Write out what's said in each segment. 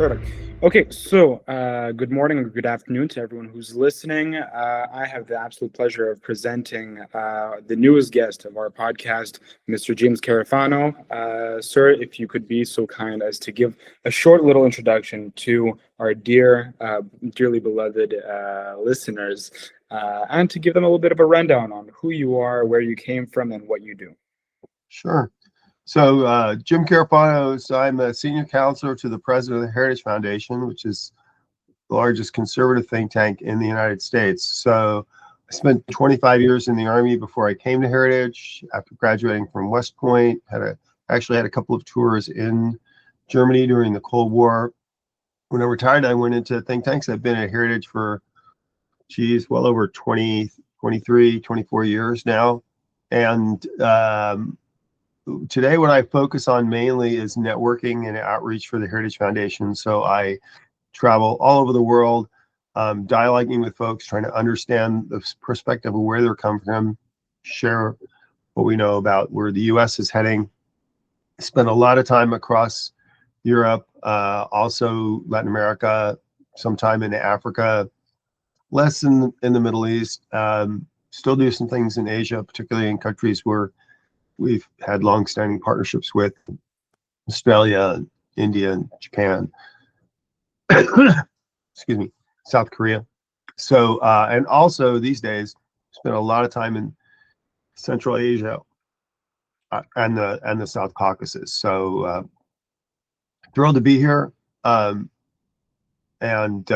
Perfect. Okay, so good morning or good afternoon to everyone who's listening. I have the absolute pleasure of presenting the newest guest of our podcast, Mr. James Carafano. Sir, if you could be so kind as to give a short little introduction to our dearly beloved listeners, and to give them a little bit of a rundown on who you are, where you came from, and what you do. Sure. So Jim Carafano, I'm a senior counselor to the president of the Heritage Foundation, which is the largest conservative think tank in the United States. So I spent 25 years in the Army before I came to Heritage. After graduating from West Point, actually had a couple of tours in Germany during the Cold War. When I retired, I went into think tanks. I've been at Heritage for, well over 24 years now. And today, what I focus on mainly is networking and outreach for the Heritage Foundation. So I travel all over the world, dialoguing with folks, trying to understand the perspective of where they're coming from, share what we know about where the U.S. is heading. Spend a lot of time across Europe, also Latin America, some time in Africa, less in the Middle East. Still do some things in Asia, particularly in countries where we've had long-standing partnerships with: Australia, India, and Japan. Excuse me, South Korea. So, and also these days, spend a lot of time in Central Asia and the South Caucasus. So, thrilled to be here, and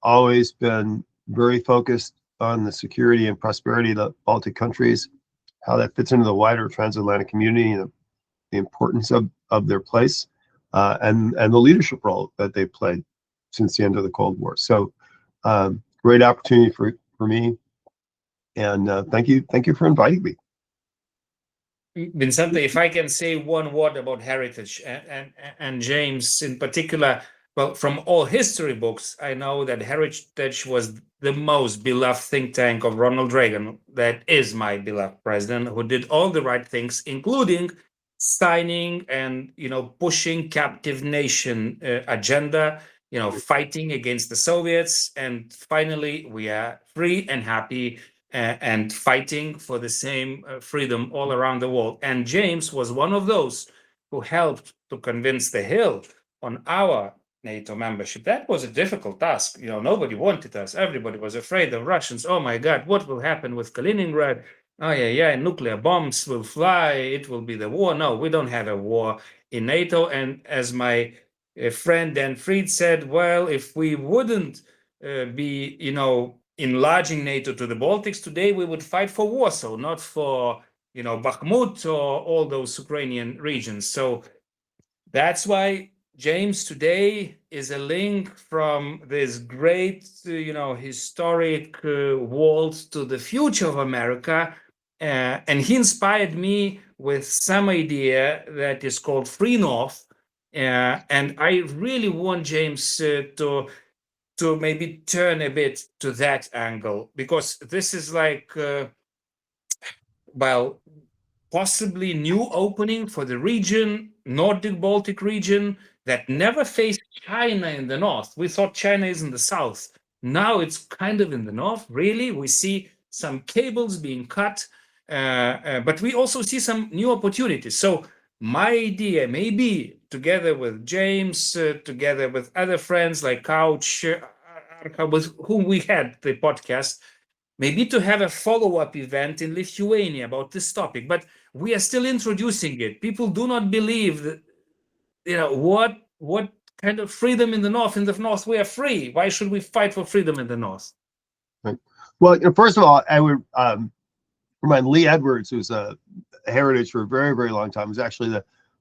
always been very focused on the security and prosperity of the Baltic countries, how that fits into the wider transatlantic community, and the importance of their place, and the leadership role that they've played since the end of the Cold War. So great opportunity for me, and thank you for inviting me. Vincentu, if I can say one word about heritage and James in particular, well, from all history books, I know that Heritage was the most beloved think tank of Ronald Reagan. That is my beloved president, who did all the right things, including signing and pushing captive nation agenda, fighting against the Soviets, and finally we are free and happy and fighting for the same freedom all around the world. And James was one of those who helped to convince the Hill on our NATO membership. That was a difficult task. Nobody wanted us. Everybody was afraid of Russians. Oh my God, what will happen with Kaliningrad? Oh yeah, nuclear bombs will fly. It will be the war. No, we don't have a war in NATO. And as my friend Dan Fried said, well, if we wouldn't be, enlarging NATO to the Baltics today, we would fight for Warsaw, not for, Bakhmut or all those Ukrainian regions. So that's why James today is a link from this great, historic world to the future of America. And he inspired me with some idea that is called Free North. And I really want James to maybe turn a bit to that angle, because this is like, possibly new opening for the region, Nordic Baltic region, that never faced China in the north. We thought China is in the south. Now it's kind of in the north, really. We see some cables being cut, but we also see some new opportunities. So my idea, maybe together with James, together with other friends like Couch, with whom we had the podcast, maybe to have a follow-up event in Lithuania about this topic. But we are still introducing it. People do not believe that, what kind of freedom in the north? In the north, we are free. Why should we fight for freedom in the north? Right. Well, first of all, I would remind Lee Edwards, who's a Heritage for a very, very long time, was actually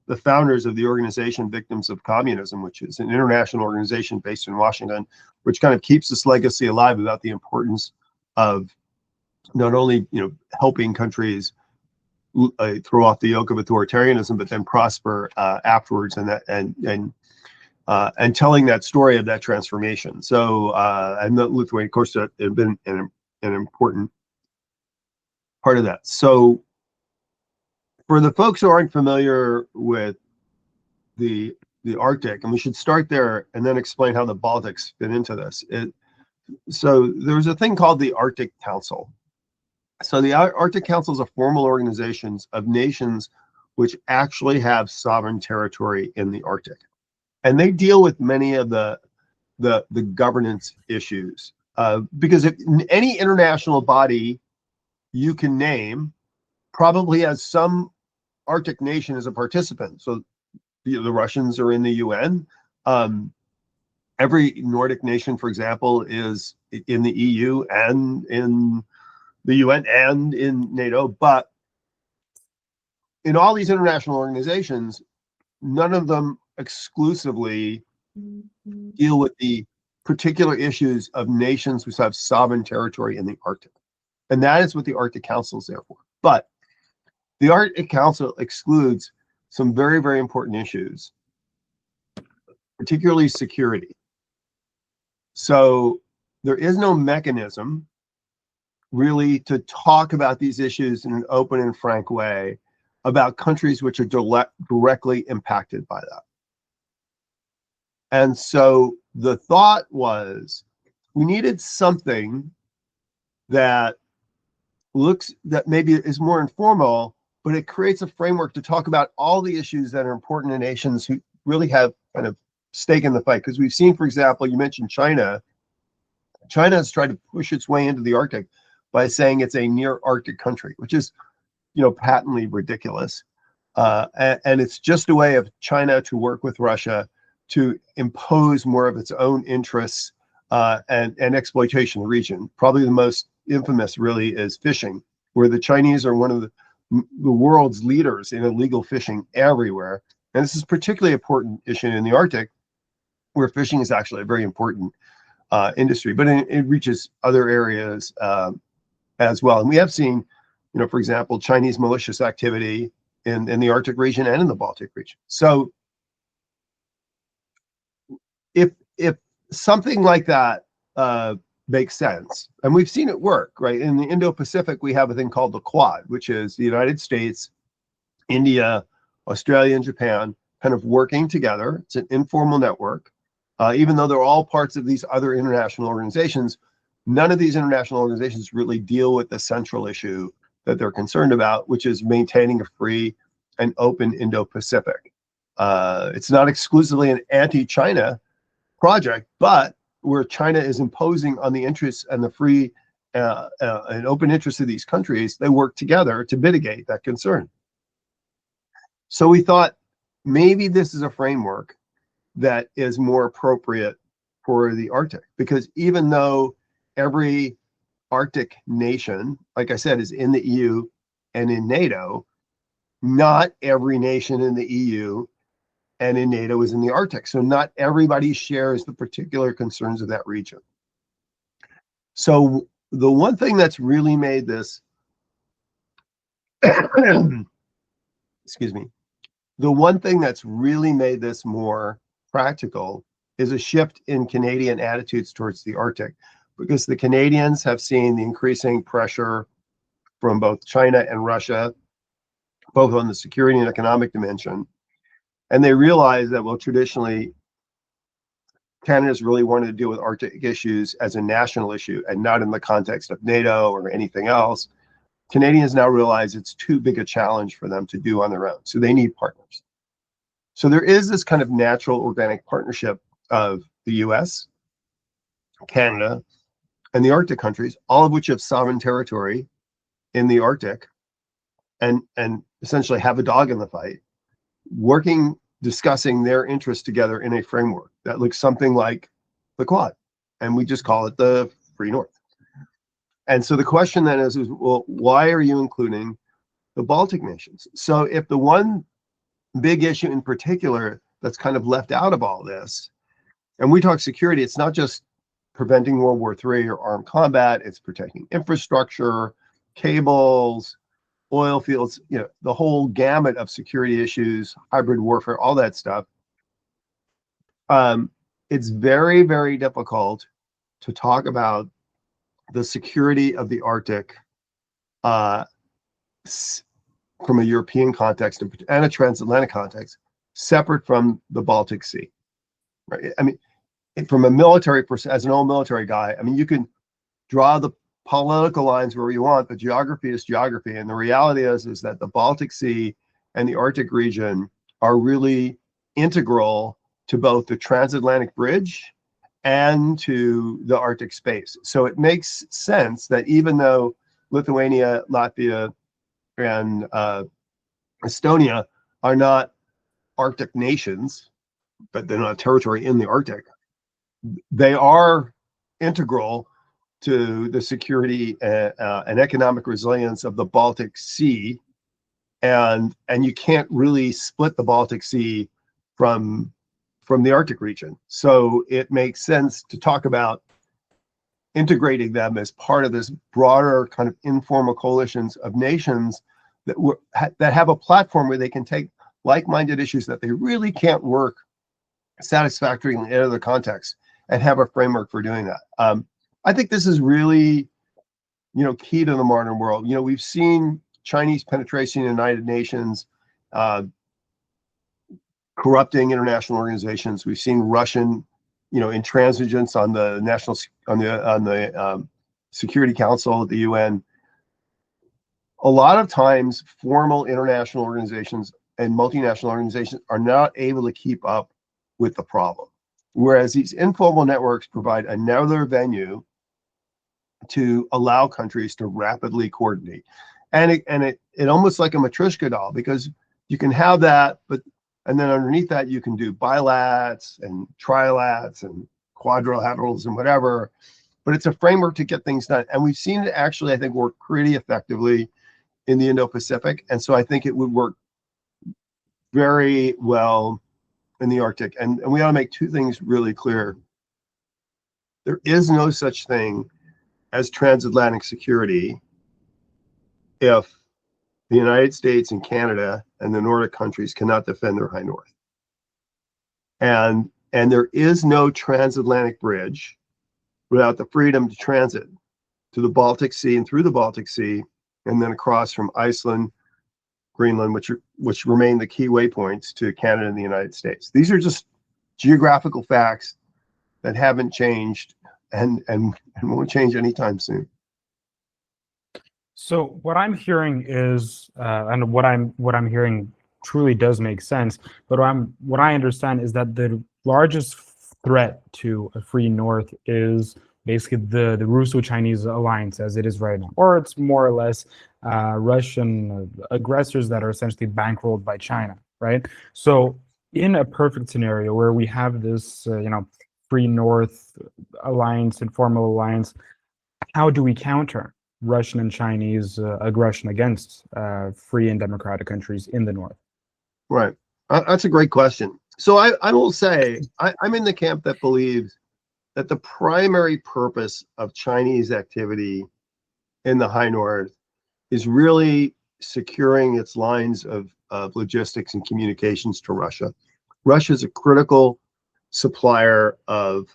the founders of the organization Victims of Communism, which is an international organization based in Washington, which kind of keeps this legacy alive about the importance of not only helping countries throw off the yoke of authoritarianism, but then prosper afterwards, and telling that story of that transformation. So, and Lithuania, of course, have been an important part of that. So, for the folks who aren't familiar with the the Arctic, and we should start there and then explain how the Baltics fit into this. So there's a thing called the Arctic Council. So the Arctic Council is a formal organization of nations which actually have sovereign territory in the Arctic, and they deal with many of the governance issues. Because if any international body you can name probably has some Arctic nation as a participant. So the Russians are in the UN. Every Nordic nation, for example, is in the EU and in the UN and in NATO. But in all these international organizations, none of them exclusively deal with the particular issues of nations who have sovereign territory in the Arctic. And that is what the Arctic Council is there for. But the Arctic Council excludes some very, very important issues, particularly security. So there is no mechanism really to talk about these issues in an open and frank way about countries which are directly impacted by that. And so the thought was we needed something that maybe is more informal, but it creates a framework to talk about all the issues that are important to nations who really have kind of stake in the fight. Because we've seen, for example, you mentioned China. China has tried to push its way into the Arctic by saying it's a near Arctic country, which is, patently ridiculous. And it's just a way of China to work with Russia to impose more of its own interests and exploitation in the region. Probably the most infamous really is fishing, where the Chinese are one of the world's leaders in illegal fishing everywhere. And this is particularly important issue in the Arctic, where fishing is actually a very important industry, but it reaches other areas as well. And we have seen, for example, Chinese malicious activity in the Arctic region and in the Baltic region. So if something like that makes sense, and we've seen it work, right? In the Indo-Pacific, we have a thing called the Quad, which is the United States, India, Australia, and Japan kind of working together. It's an informal network. Even though they're all parts of these other international organizations, none of these international organizations really deal with the central issue that they're concerned about, which is maintaining a free and open Indo-Pacific. It's not exclusively an anti-China project, but where China is imposing on the interests and the free and open interests of these countries, they work together to mitigate that concern. So we thought maybe this is a framework that is more appropriate for the Arctic, because even though every Arctic nation, like I said, is in the EU and in NATO, not every nation in the EU and in NATO is in the Arctic. So not everybody shares the particular concerns of that region. So the one thing that's really made this, excuse me, the one thing that's really made this more practical is a shift in Canadian attitudes towards the Arctic, because the Canadians have seen the increasing pressure from both China and Russia, both on the security and economic dimension. And they realize that, well, traditionally, Canada's really wanted to deal with Arctic issues as a national issue and not in the context of NATO or anything else. Canadians now realize it's too big a challenge for them to do on their own. So they need partners. So there is this kind of natural organic partnership of the US, Canada, and the Arctic countries, all of which have sovereign territory in the Arctic and essentially have a dog in the fight, working, discussing their interests together in a framework that looks something like the Quad. And we just call it the Free North. And so the question then is, well, why are you including the Baltic nations? So if the one big issue in particular that's kind of left out of all this, and we talk security, it's not just preventing World War III or armed combat, it's protecting infrastructure, cables, oil fields, the whole gamut of security issues, hybrid warfare, all that stuff. It's very, very difficult to talk about the security of the Arctic from a European context and a transatlantic context separate from the Baltic Sea, right? I mean, from a military, as an old military guy, I mean, you can draw the political lines where you want, but geography is geography. And the reality is that the Baltic Sea and the Arctic region are really integral to both the transatlantic bridge and to the Arctic space. So it makes sense that even though Lithuania, Latvia, and Estonia are not Arctic nations, but they're not territory in the Arctic, they are integral to the security and economic resilience of the Baltic Sea. And you can't really split the Baltic Sea from the Arctic region. So it makes sense to talk about integrating them as part of this broader kind of informal coalitions of nations that have a platform where they can take like-minded issues that they really can't work satisfactorily in other contexts and have a framework for doing that. I think this is really, key to the modern world. We've seen Chinese penetration in the United Nations, corrupting international organizations. We've seen Russian, intransigence on the Security Council at the UN. A lot of times, formal international organizations and multinational organizations are not able to keep up with the problem, whereas these informal networks provide another venue to allow countries to rapidly coordinate. And it almost like a Matryoshka doll, because you can have that, and then underneath that you can do bilats and trilats and quadrilaterals and whatever, but it's a framework to get things done. And we've seen it actually, I think, work pretty effectively in the Indo-Pacific. And so I think it would work very well in the Arctic. And we ought to make two things really clear. There is no such thing as transatlantic security if the United States and Canada and the Nordic countries cannot defend their high north. And there is no transatlantic bridge without the freedom to transit to the Baltic Sea and through the Baltic Sea, and then across from Iceland, Greenland, which remain the key waypoints to Canada and the United States. These are just geographical facts that haven't changed and won't change anytime soon. So what I'm hearing is, and what I'm hearing truly does make sense. But what I understand is that the largest threat to a free North is basically the Russo-Chinese alliance as it is right now, or it's more or less Russian aggressors that are essentially bankrolled by China, right? So in a perfect scenario where we have this, free North alliance, informal alliance, how do we counter Russian and Chinese aggression against free and democratic countries in the North? Right. That's a great question. So I will say, I'm in the camp that believes that the primary purpose of Chinese activity in the high North is really securing its lines of logistics and communications to Russia. Russia is a critical supplier of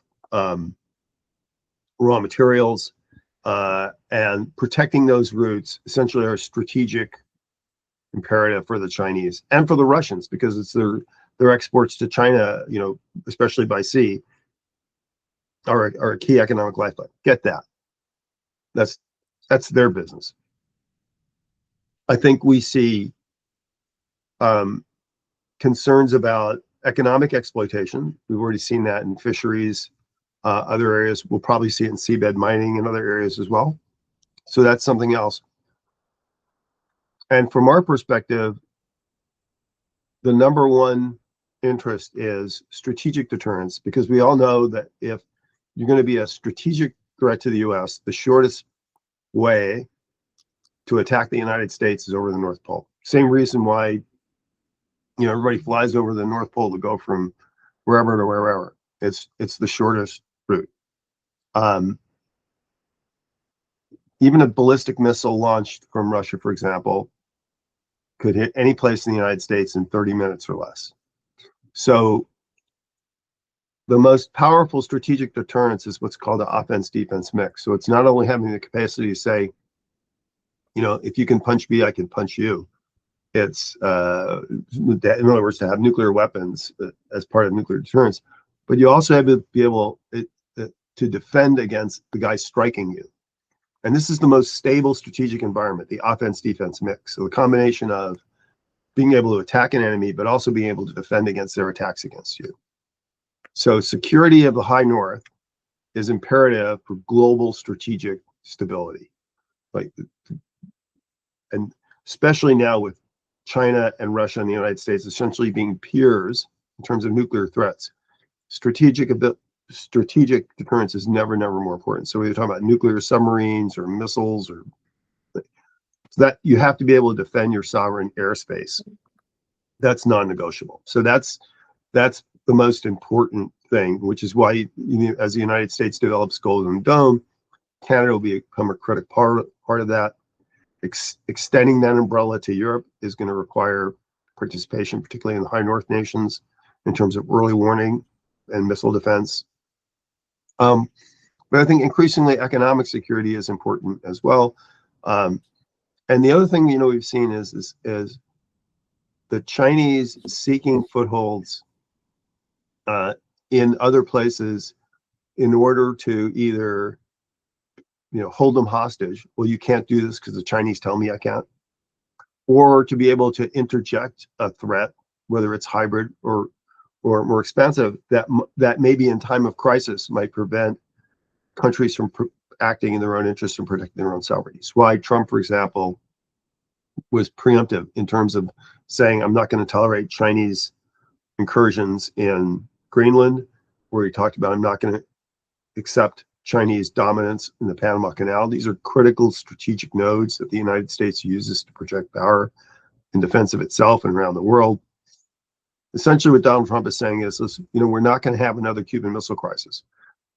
raw materials, and protecting those routes essentially are a strategic imperative for the Chinese and for the Russians, because it's their exports to China, especially by sea, are a key economic lifeline. Get that. That's their business. I think we see concerns about economic exploitation. We've already seen that in fisheries, other areas. We'll probably see it in seabed mining and other areas as well. So that's something else. And from our perspective, the number one interest is strategic deterrence, because we all know that if you're going to be a strategic threat to the US, the shortest way to attack the United States is over the North Pole. Same reason why everybody flies over the North Pole to go from wherever to wherever. It's the shortest route. Even a ballistic missile launched from Russia, for example, could hit any place in the United States in 30 minutes or less. So the most powerful strategic deterrence is what's called an offense-defense mix. So it's not only having the capacity to say, if you can punch me, I can punch you. It's in other words, to have nuclear weapons as part of nuclear deterrence, but you also have to be able to defend against the guy striking you. And this is the most stable strategic environment, the offense-defense mix. So the combination of being able to attack an enemy, but also being able to defend against their attacks against you. So security of the high north is imperative for global strategic stability. And especially now with China and Russia and the United States essentially being peers in terms of nuclear threats, strategic deterrence is never more important. So we're talking about nuclear submarines or missiles, or that you have to be able to defend your sovereign airspace. That's non-negotiable. So that's the most important thing, which is why as the United States develops Golden Dome, Canada will become a critical part of that. Extending that umbrella to Europe is going to require participation, particularly in the high north nations, in terms of early warning and missile defense. But I think increasingly economic security is important as well. And the other thing we've seen is the Chinese seeking footholds in other places in order to either hold them hostage. Well, you can't do this because the Chinese tell me I can't. Or to be able to interject a threat, whether it's hybrid or more expansive, that maybe in time of crisis might prevent countries from acting in their own interests and protecting their own sovereignty. Why Trump, for example, was preemptive in terms of saying, I'm not going to tolerate Chinese incursions in Greenland, where he talked about, I'm not going to accept Chinese dominance in the Panama Canal. These are critical strategic nodes that the United States uses to project power in defense of itself and around the world. Essentially what Donald Trump is saying is, we're not going to have another Cuban Missile Crisis.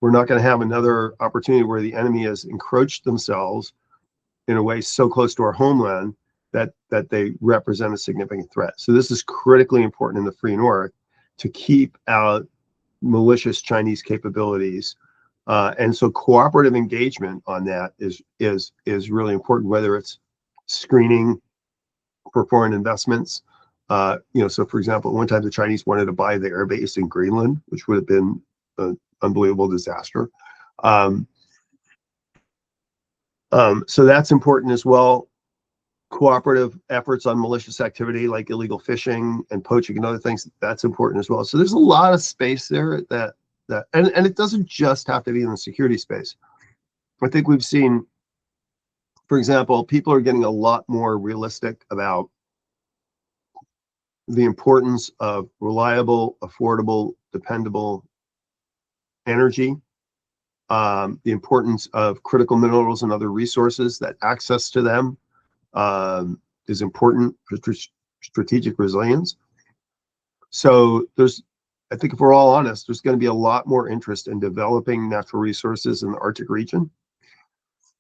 We're not going to have another opportunity where the enemy has encroached themselves in a way so close to our homeland that they represent a significant threat. So this is critically important in the Free North, to keep out malicious Chinese capabilities. And so cooperative engagement on that is really important, whether it's screening for foreign investments. So for example, one time the Chinese wanted to buy the air base in Greenland, which would have been an unbelievable disaster. So that's important as well. Cooperative efforts on malicious activity like illegal fishing and poaching and other things, that's important as well. So there's a lot of space there and it doesn't just have to be in the security space. I think we've seen, for example, people are getting a lot more realistic about the importance of reliable, affordable, dependable energy, the importance of critical minerals and other resources, that access to them is important for strategic resilience. So I think if we're all honest, there's going to be a lot more interest in developing natural resources in the Arctic region.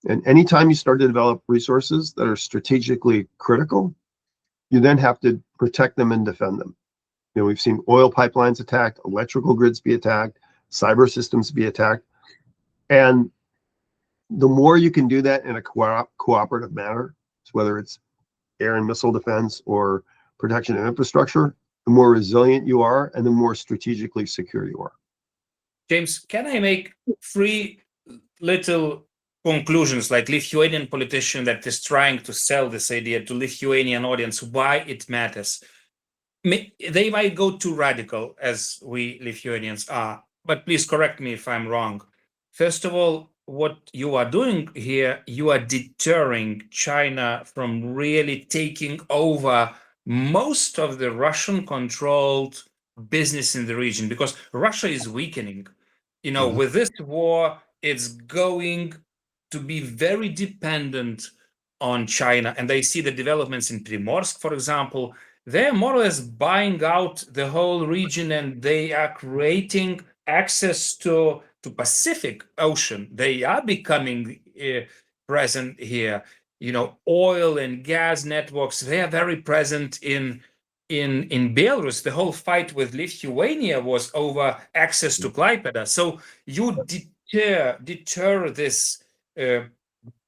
And anytime you start to develop resources that are strategically critical, you then have to protect them and defend them. We've seen oil pipelines attacked, electrical grids be attacked, cyber systems be attacked. And the more you can do that in a cooperative manner, whether it's air and missile defense or protection of infrastructure, the more resilient you are and the more strategically secure you are. James, can I make 3 little conclusions, like Lithuanian politician that is trying to sell this idea to Lithuanian audience, why it matters? They might go too radical, as we Lithuanians are, but please correct me if I'm wrong. First of all, what you are doing here, you are deterring China from really taking over most of the Russian-controlled business in the region, because Russia is weakening. With this war, it's going to be very dependent on China. And I see the developments in Primorsk, for example. They're more or less buying out the whole region, and they are creating access to Pacific Ocean. They are becoming present here. Oil and gas networks, they are very present in Belarus. The whole fight with Lithuania was over access to Klaipėda. So you deter this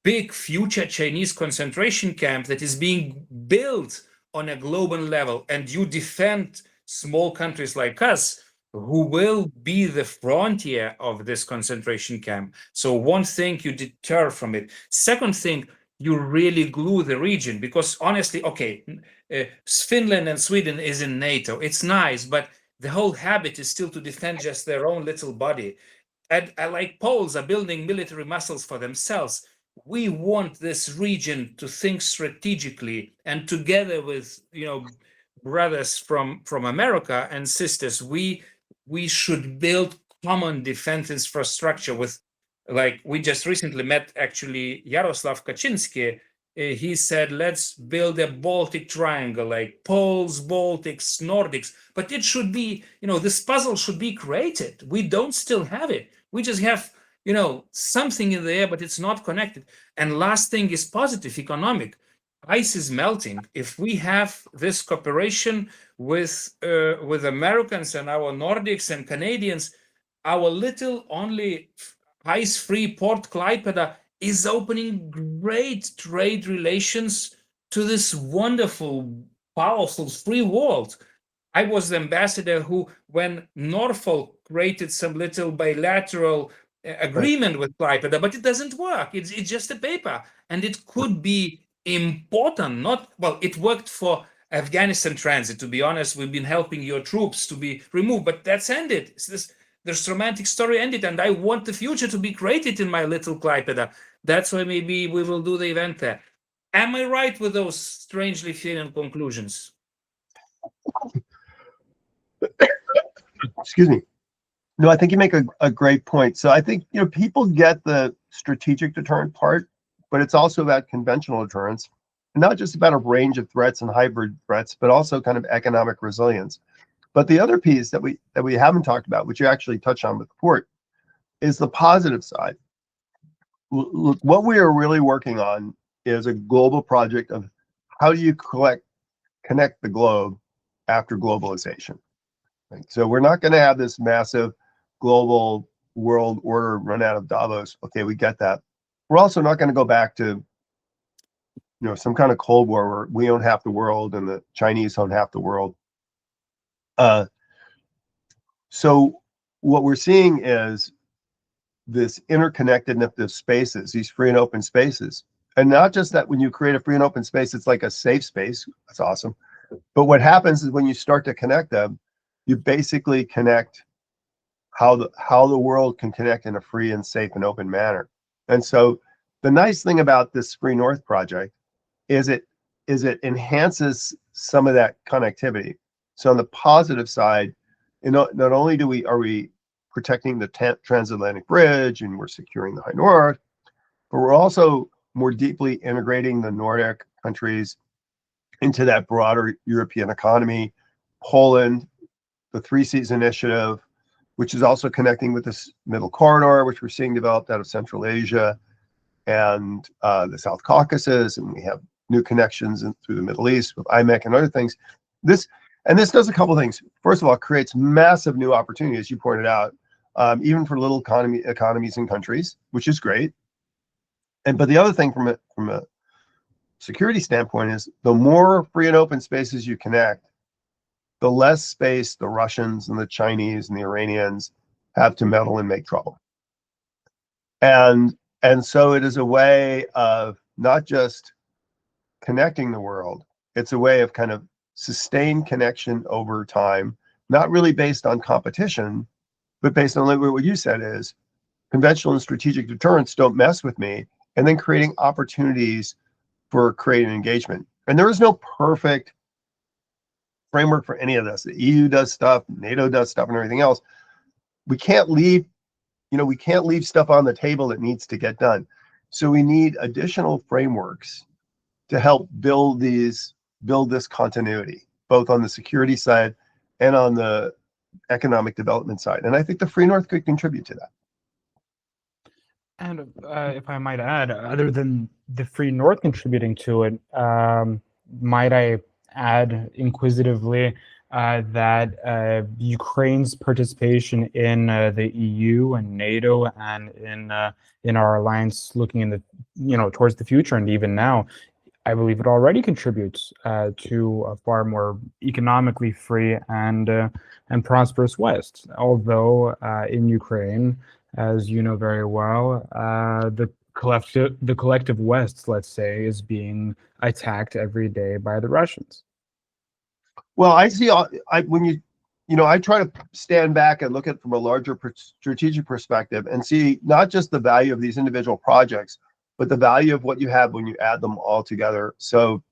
big future Chinese concentration camp that is being built on a global level, and you defend small countries like us, who will be the frontier of this concentration camp. So one thing, you deter from it. Second thing, you really glue the region, because honestly, okay, Finland and Sweden is in NATO. It's nice, but the whole habit is still to defend just their own little body. And like Poles are building military muscles for themselves. We want this region to think strategically, and together with, brothers from America and sisters, we should build common defense infrastructure with, like, we just recently met actually Jaroslav Kaczynski. He said, let's build a Baltic triangle, like Poles, Baltics, Nordics, but it should be, this puzzle should be created. We don't still have it. We just have, something in the air, but it's not connected. And last thing is positive, economic. Ice is melting. If we have this cooperation with Americans and our Nordics and Canadians, our little only ice-free port Klaipėda is opening great trade relations to this wonderful, powerful, free world. I was the ambassador who, when Norfolk created some little bilateral agreement with Klaipėda, but it doesn't work. It's just a paper, and it could be important. It worked for Afghanistan transit. To be honest, we've been helping your troops to be removed, but that's ended. This romantic story ended, and I want the future to be created in my little Klaipėda. That's why maybe we will do the event there. Am I right with those strangely feeling conclusions? Excuse me. No, I think you make a great point. So I think, people get the strategic deterrent part, but it's also about conventional deterrence, and not just about a range of threats and hybrid threats, but also kind of economic resilience. But the other piece that we haven't talked about, which you actually touched on with the port, is the positive side. Look, what we are really working on is a global project of how do you connect the globe after globalization. Right? So we're not going to have this massive global world order run out of Davos. Okay, we get that. We're also not going to go back to, some kind of Cold War where we own half the world and the Chinese own half the world. So what we're seeing is this interconnectedness of spaces, these free and open spaces. And not just that when you create a free and open space, it's like a safe space. That's awesome. But what happens is when you start to connect them, you basically connect how the world can connect in a free and safe and open manner. And so the nice thing about this Free North project is it enhances some of that connectivity. So on the positive side, not only are we protecting the transatlantic bridge and we're securing the High North, but we're also more deeply integrating the Nordic countries into that broader European economy. Poland, the Three Seas Initiative, which is also connecting with this middle corridor, which we're seeing developed out of Central Asia and the South Caucasus, and we have new connections through the Middle East with IMEC and other things. This does a couple of things. First of all, it creates massive new opportunities, as you pointed out, even for little economies and countries, which is great. But the other thing from a security standpoint is the more free and open spaces you connect, the less space the Russians and the Chinese and the Iranians have to meddle and make trouble. And so it is a way of not just connecting the world, it's a way of kind of sustained connection over time, not really based on competition, but based on what you said is conventional and strategic deterrence don't mess with me, and then creating opportunities for creating engagement. And there is no perfect framework for any of this. The EU does stuff, NATO does stuff, and everything else. We can't leave stuff on the table that needs to get done. So we need additional frameworks to help build this continuity, both on the security side and on the economic development side. And I think the Free North could contribute to that. And if I might add, other than the Free North contributing to it, might I add inquisitively that Ukraine's participation in the EU and NATO and in our alliance looking in the towards the future and even now I believe it already contributes to a far more economically free and prosperous West. Although in Ukraine, as you know very well, the collective West, let's say, is being attacked every day by the Russians. Well, I see. I try to stand back and look at it from a larger strategic perspective and see not just the value of these individual projects, but the value of what you have when you add them all together. So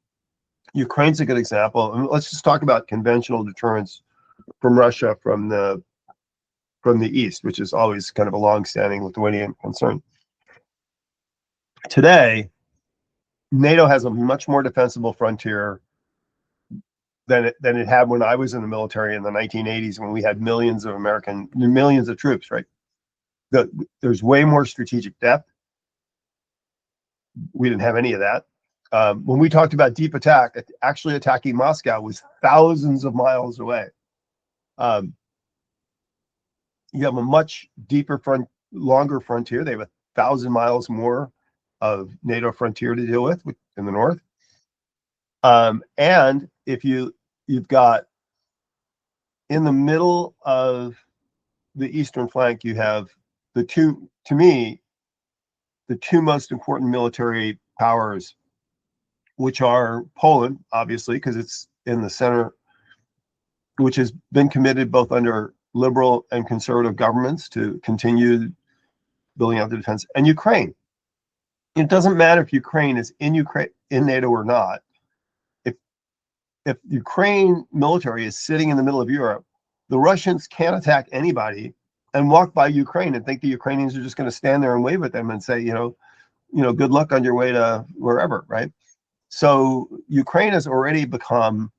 Ukraine's a good example. And let's just talk about conventional deterrence from Russia from the east, which is always kind of a long-standing Lithuanian concern. Today, NATO has a much more defensible frontier than it had when I was in the military in the 1980s, when we had millions of troops, right? There's way more strategic depth. We didn't have any of that. When we talked about deep attack, actually attacking Moscow was thousands of miles away. You have a much deeper longer frontier. They have 1,000 miles more of NATO frontier to deal with in the north. And if you've got in the middle of the eastern flank, you have the two most important military powers, which are Poland, obviously, because it's in the center, which has been committed both under liberal and conservative governments to continue building out the defense, and Ukraine. It doesn't matter if Ukraine is in NATO or not. If Ukraine military is sitting in the middle of Europe, the Russians can't attack anybody and walk by Ukraine and think the Ukrainians are just going to stand there and wave at them and say, good luck on your way to wherever, right? So Ukraine has already become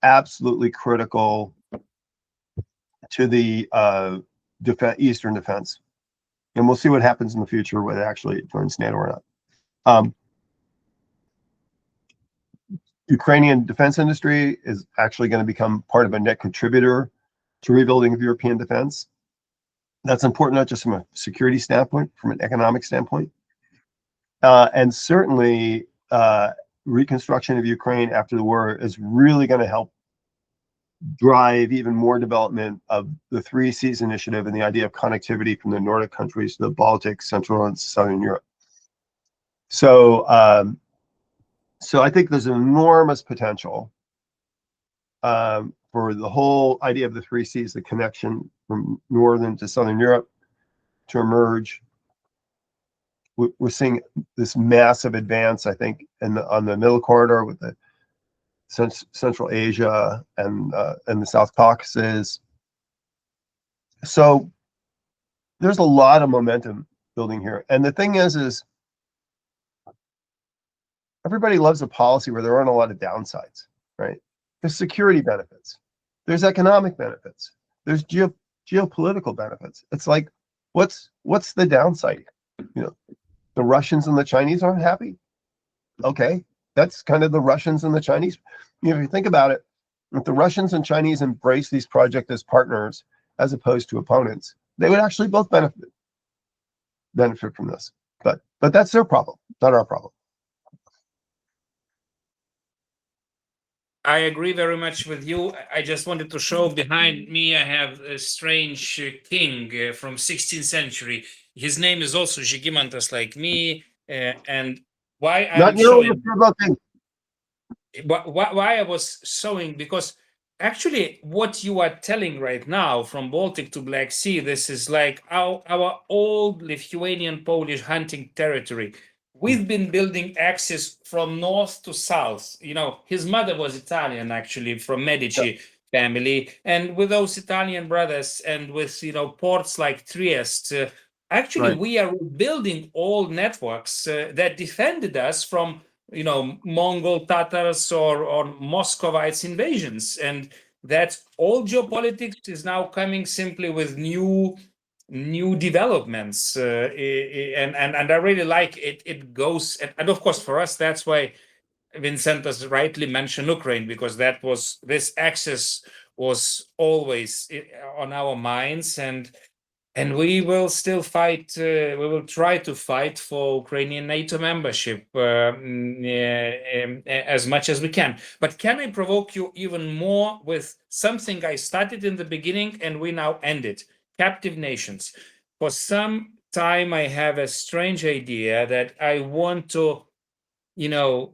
absolutely critical to the Eastern defense. And we'll see what happens in the future, whether it actually joins NATO or not. Ukrainian defense industry is actually going to become part of a net contributor to rebuilding of European defense. That's important, not just from a security standpoint, from an economic standpoint. And certainly reconstruction of Ukraine after the war is really going to help drive even more development of the 3 Seas initiative and the idea of connectivity from the Nordic countries to the Baltic, Central and Southern Europe. So I think there's enormous potential for the whole idea of the 3 Seas, the connection from Northern to Southern Europe, to emerge. We're seeing this massive advance, I think, on the middle corridor with the Central Asia and the South Caucasus. So there's a lot of momentum building here. And the thing is everybody loves a policy where there aren't a lot of downsides, right? There's security benefits. There's economic benefits. There's geopolitical benefits. It's like, what's the downside? The Russians and the Chinese aren't happy. Okay, that's kind of the Russians and the Chinese. If you think about it, if the Russians and Chinese embrace these projects as partners as opposed to opponents, they would actually both benefit from this. But that's their problem, not our problem. I agree very much with you. I just wanted to show behind me, I have a strange king from 16th century. His name is also Žygimantas, like me. And why I'm showing... Why I was showing, because actually what you are telling right now from Baltic to Black Sea, this is like our old Lithuanian Polish hunting territory. We've been building axes from north to south. His mother was Italian, actually, from Medici family. And with those Italian brothers and with, ports like Trieste, actually, we are building old networks that defended us from, Mongol Tatars or Muscovites invasions. And that old geopolitics is now coming simply with new developments, and I really like it. It goes, and of course for us, that's why Vincentu rightly mentioned Ukraine, because this axis was always on our minds, and And we will still fight, we will try to fight for Ukrainian NATO membership as much as we can. But can I provoke you even more with something I started in the beginning and we now end it? Captive nations. For some time, I have a strange idea that I want to,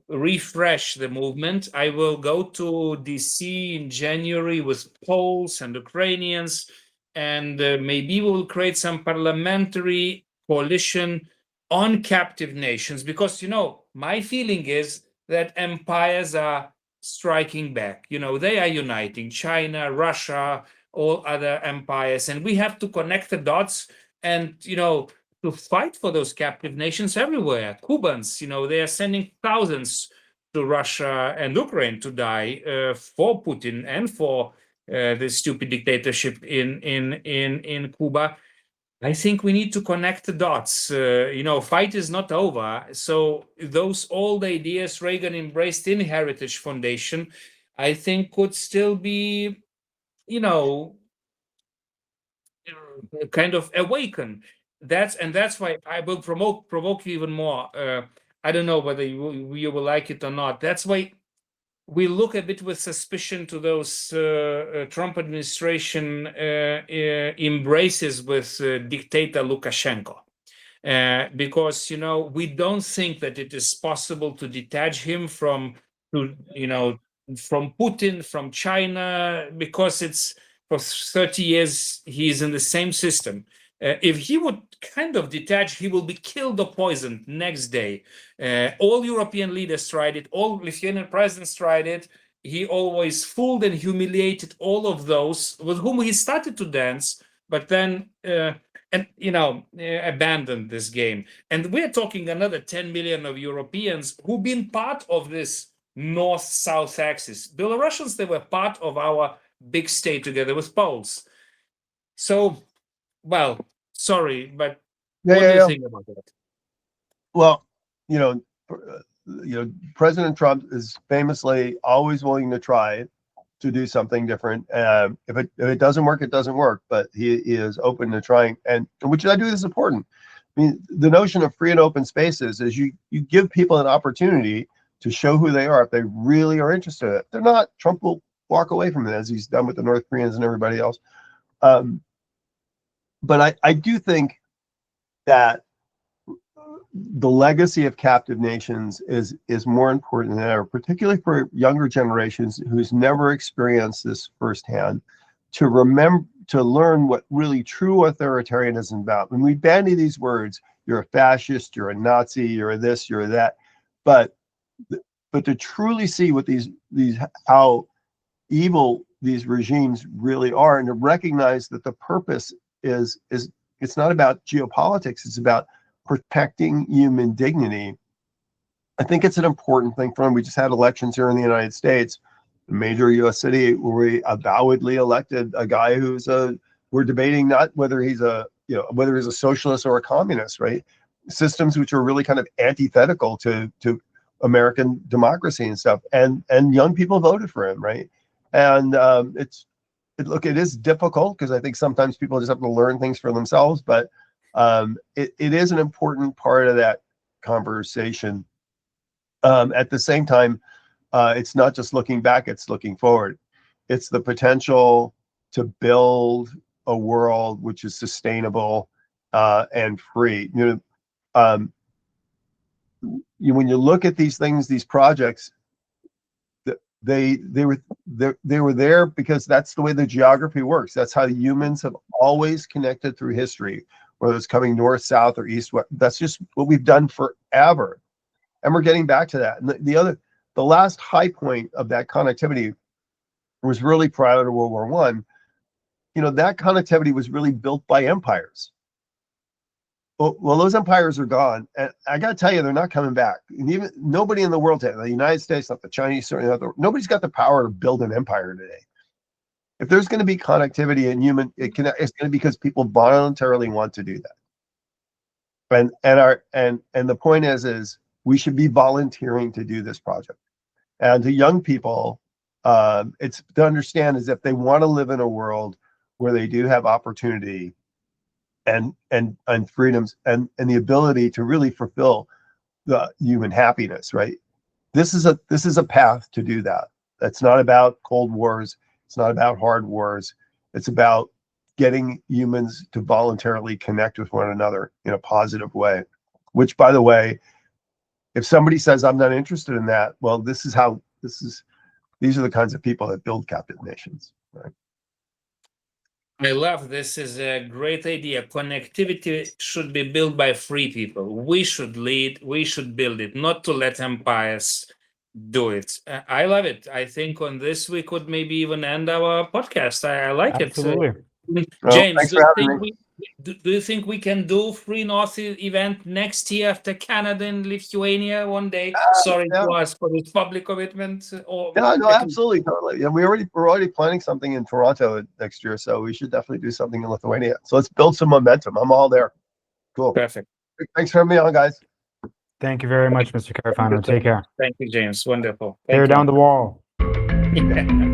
refresh the movement. I will go to DC in January with Poles and Ukrainians, and maybe we will create some parliamentary coalition on captive nations, because my feeling is that empires are striking back. They are uniting China, Russia, all other empires, and we have to connect the dots and to fight for those captive nations everywhere. Cubans, they are sending thousands to Russia and Ukraine to die for Putin and for the stupid dictatorship in Cuba. I think we need to connect the dots. Fight is not over. So those old ideas Reagan embraced in Heritage Foundation, I think could still be, kind of awaken. That's why I will provoke you even more. I don't know whether you will like it or not. That's why we look a bit with suspicion to those Trump administration embraces with dictator Lukashenko, because we don't think that it is possible to detach him from Putin, from China, because it's for 30 years he's in the same system. If he would kind of detach, he will be killed or poisoned next day. All European leaders tried it. All Lithuanian presidents tried it. He always fooled and humiliated all of those with whom he started to dance, but then abandoned this game. And we're talking another 10 million of Europeans who've been part of this north-south axis. Belarusians, they were part of our big state together with Poles. So, well, sorry, but what do you think about that? Well, President Trump is famously always willing to try to do something different. If it doesn't work, it doesn't work. But he is open to trying, and which I do is important. I mean, the notion of free and open spaces is you give people an opportunity to show who they are if they really are interested in it. If they're not, Trump will walk away from it, as he's done with the North Koreans and everybody else. But I do think that the legacy of captive nations is more important than ever, particularly for younger generations who's never experienced this firsthand, to learn what really true authoritarianism is about. When we bandy these words, you're a fascist, you're a Nazi, you're this, you're that, but to truly see what these how evil these regimes really are, and to recognize that the purpose is it's not about geopolitics, it's about protecting human dignity. I think it's an important thing for them. We just had elections here in the United States, a major US city, where we avowedly elected a guy we're debating not whether he's whether he's a socialist or a communist, right? Systems which are really kind of antithetical to American democracy and stuff. And young people voted for him, right? And it is difficult, because I think sometimes people just have to learn things for themselves, but it is an important part of that conversation. At the same time, it's not just looking back, it's looking forward. It's the potential to build a world which is sustainable and free. When you look at these things, these projects, they were there because that's the way the geography works. That's how humans have always connected through history, whether it's coming north, south, or east, west. That's just what we've done forever, and we're getting back to that. And the last high point of that connectivity was really prior to World War I. That connectivity was really built by empires. Well, those empires are gone, and I got to tell you, they're not coming back. And even nobody in the world today, the United States, not the Chinese, certainly not nobody's got the power to build an empire today. If there's going to be connectivity in it's going to be because people voluntarily want to do that. And the point is we should be volunteering to do this project. And to young people, it's to understand is if they want to live in a world where they do have opportunity, and freedoms and the ability to really fulfill the human happiness, right? This is a path to do that. It's not about cold wars. It's not about hard wars. It's about getting humans to voluntarily connect with one another in a positive way, which, by the way, if somebody says I'm not interested in that, well, these are the kinds of people that build captive nations, right? I love this. Is a great idea. Connectivity should be built by free people. We should lead. We should build it, not to let empires do it. I love it. I think on this we could maybe even end our podcast. I like Absolutely. it. Well, James, thanks do for you, having think me. do you think we can do Free North event next year after Canada and Lithuania one day? Sorry yeah. to ask for this public commitment. Or No, absolutely, totally. Yeah, we're already planning something in Toronto next year, so we should definitely do something in Lithuania. So let's build some momentum. I'm all there. Cool. Perfect. Thanks for having me on, guys. Thank you very much, Mr. Carafano. Take care. Thank you, James. Wonderful. Tear down the wall. Yeah.